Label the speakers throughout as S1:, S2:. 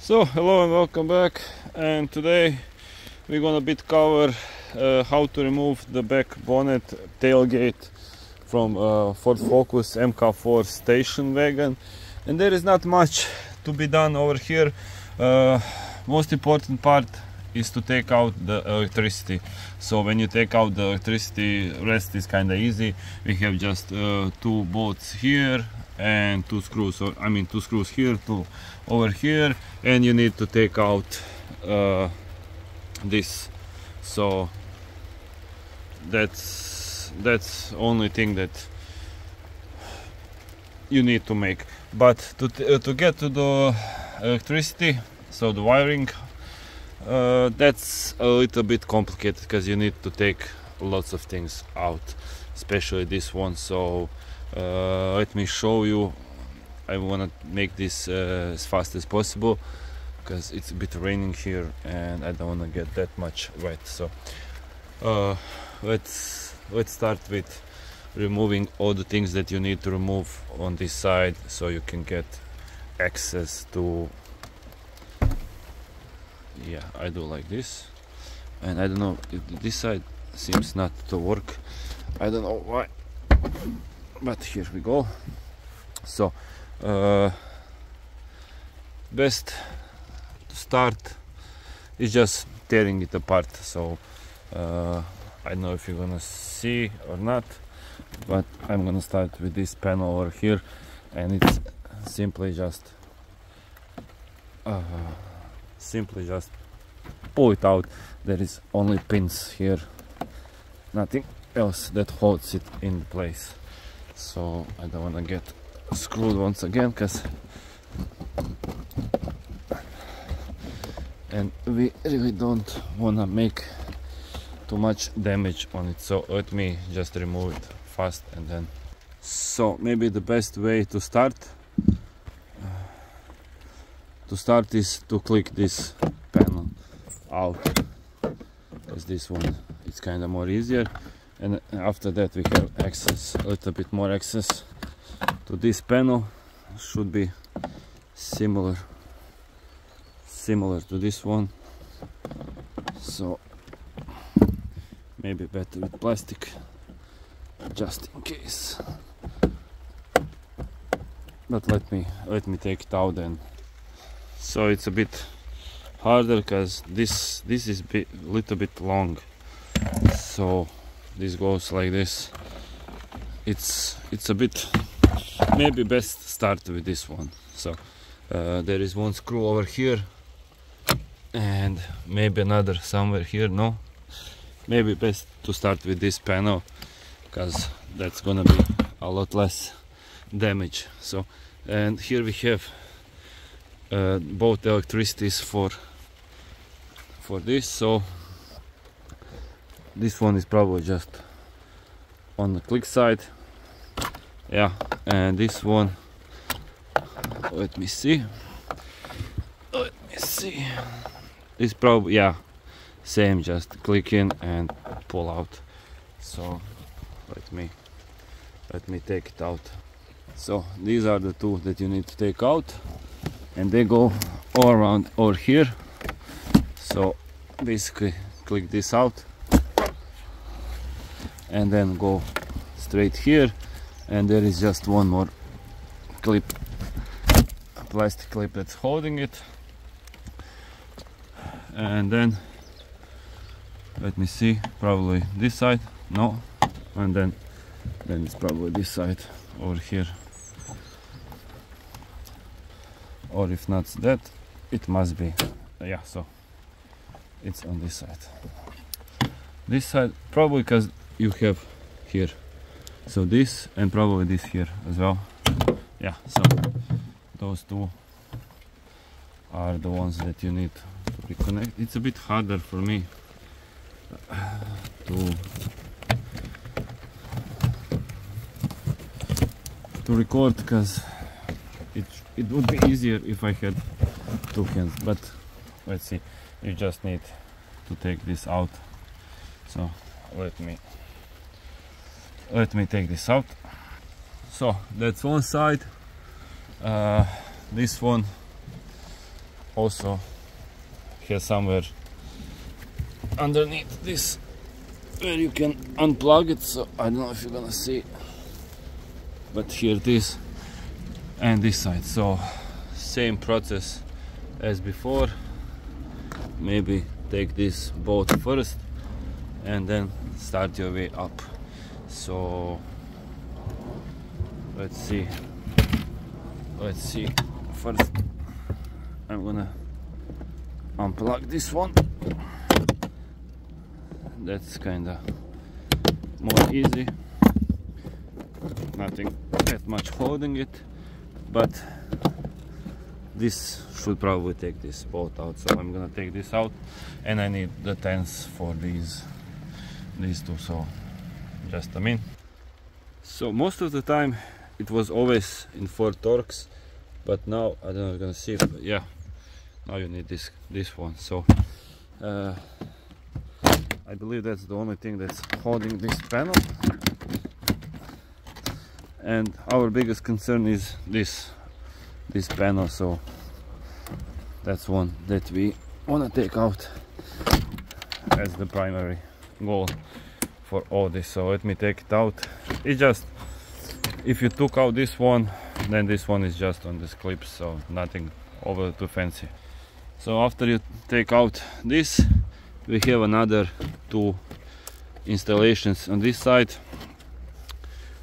S1: So hello and welcome back, and today we're gonna cover how to remove the back bonnet tailgate from Ford Focus MK4 station wagon. And there is not much to be done over here. Most important part is to take out the electricity. So when you take out the electricity, rest is kind of easy. We have just two bolts here and two screws, so I mean two screws here, two over here, and you need to take out this. So that's only thing that you need to make. But to get to the electricity, so the wiring, that's a little bit complicated because you need to take lots of things out, especially this one. So let me show you. I want to make this as fast as possible because it's a bit raining here and I don't want to get that much wet. So let's start with removing all the things that you need to remove on this side, so you can get access to. Yeah, I do like this, and I don't know, this side seems not to work. I don't know why, but here we go. So best to start is just tearing it apart. So I don't know if you're gonna see or not, but I'm gonna start with this panel over here, and it's simply just pull it out. There is only pins here, nothing else that holds it in place. So I don't want to get screwed once again, and we really don't want to make too much damage on it. So let me just remove it fast, and then so maybe the best way to start is to click this panel out, because this one it's kind of more easier, and after that we have access, a little bit more access to this panel. Should be similar to this one, so maybe better with plastic just in case. But let me take it out. And so it's a bit harder because this is a little bit long, so this goes like this. It's a bit, maybe best start with this one. So there is one screw over here and maybe another somewhere here. No, maybe best to start with this panel because that's gonna be a lot less damage. So, and here we have both electricities for this. So this one is probably just on the click side, yeah, and this one, let me see, it's probably, yeah, same, just click in and pull out. So let me take it out. So these are the two that you need to take out, and they go all around over here. So basically click this out and then go straight here, and there is just one more clip, a plastic clip that's holding it. And then let me see, probably this side, no, and then it's probably this side over here, or if not that, it must be, yeah, so it's on this side probably, because you have here, so this, and probably this here as well, yeah. So those two are the ones that you need to reconnect. It's a bit harder for me to record, because it would be easier if I had two hands, but let's see. You just need to take this out. So let me take this out. So that's one side. This one also has somewhere underneath this where you can unplug it, so I don't know if you're gonna see, but here it is. And this side, so same process as before. Maybe take this bolt first and then start your way up. So let's see first. I'm gonna unplug this one. That's kinda more easy, nothing that much holding it, but this should probably take this bolt out, so I'm gonna take this out, and I need the tens for these two, so just a minute. So most of the time it was always in 4 torques, but now I don't know if you're gonna see it, but yeah, now you need this one. So I believe that's the only thing that's holding this panel, and our biggest concern is this panel, so that's one that we want to take out as the primary goal for all this. So let me take it out. It's just, if you took out this one, then this one is just on this clip, so nothing over too fancy. So after you take out this, we have another 2 installations on this side.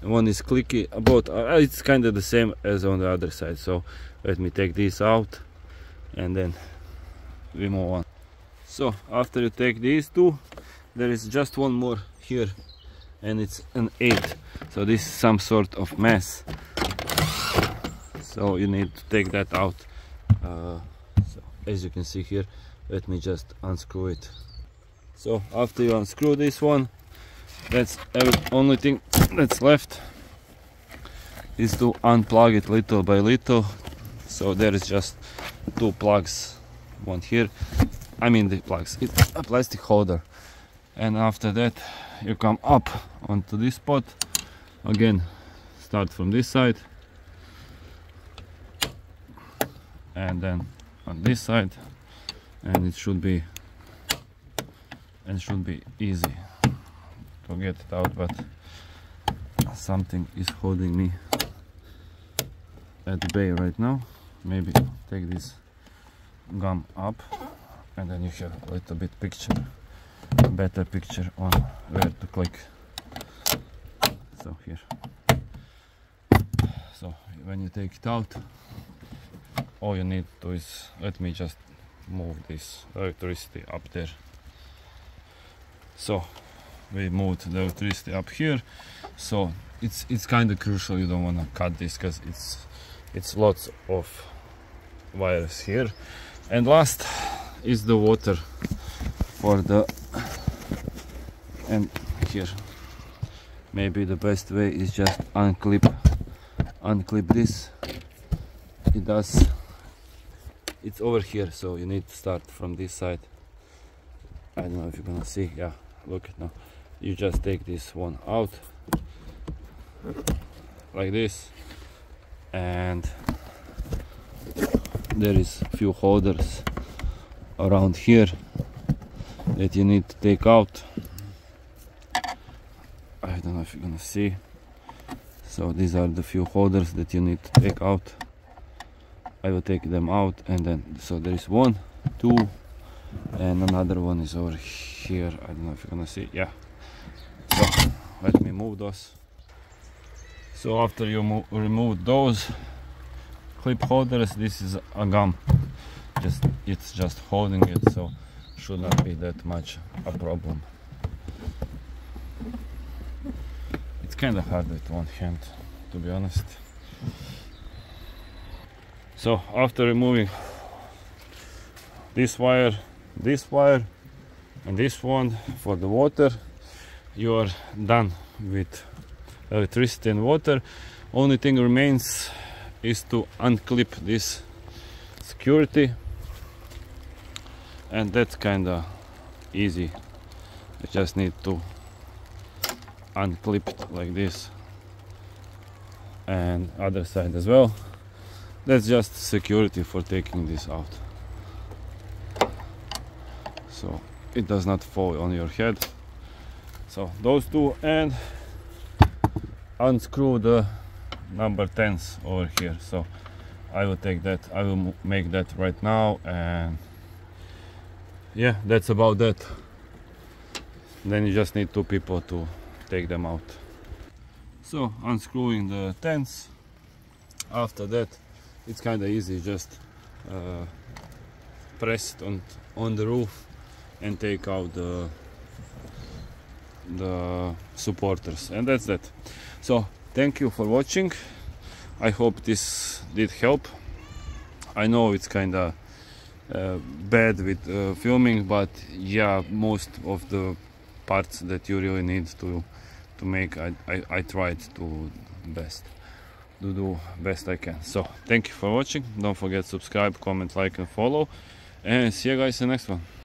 S1: One is clicky, about it's kind of the same as on the other side, so let me take this out and then we move on. So after you take these 2, there is just one more here, and it's an 8, so this is some sort of mess, so you need to take that out. So as you can see here, let me just unscrew it. So after you unscrew this one, that's the only thing that's left, is to unplug it little by little. So there is just 2 plugs, one here, I mean the plugs, it's a plastic holder, and after that you come up onto this spot again. Start from this side and then on this side, and it should be easy to get it out, but something is holding me at bay right now. Maybe take this gum up and then you have a little bit better picture on where to click. So here, so when you take it out, all you need to is, let me just move this electricity up there. So we moved the electricity up here, so it's kind of crucial. You don't want to cut this because it's lots of wires here. And last is the water for the, and here maybe the best way is just unclip this. It's over here, so you need to start from this side. I don't know if you're gonna see. Yeah, look at now. You just take this one out like this, and there is a few holders around here that you need to take out. I don't know if you're gonna see. So these are the few holders that you need to take out. I will take them out, and then so there is 1, 2, and another one is over here. I don't know if you're gonna see. Yeah, so let me move those. So after you remove those clip holders, this is a gum, it's just holding it, so should not be that much a problem. It's kind of hard with one hand, to be honest. So after removing this wire, and this one for the water, you are done with electricity and water. Only thing remains is to unclip this security, and that's kinda easy. You just need to unclip it like this, and other side as well. That's just security for taking this out. so it does not fall on your head. So those two, and unscrew the number 10s over here. So I will take that, I will make that right now, and yeah, that's about that. Then you just need two people to take them out. So unscrewing the 10s, after that it's kind of easy, just press it on the roof and take out the supporters, and that's that. So thank you for watching. I hope this did help. I know it's kind of bad with filming, but yeah, most of the parts that you really need to make, I tried to do best I can. So thank you for watching. Don't forget to subscribe, comment, like and follow, and see you guys in the next one.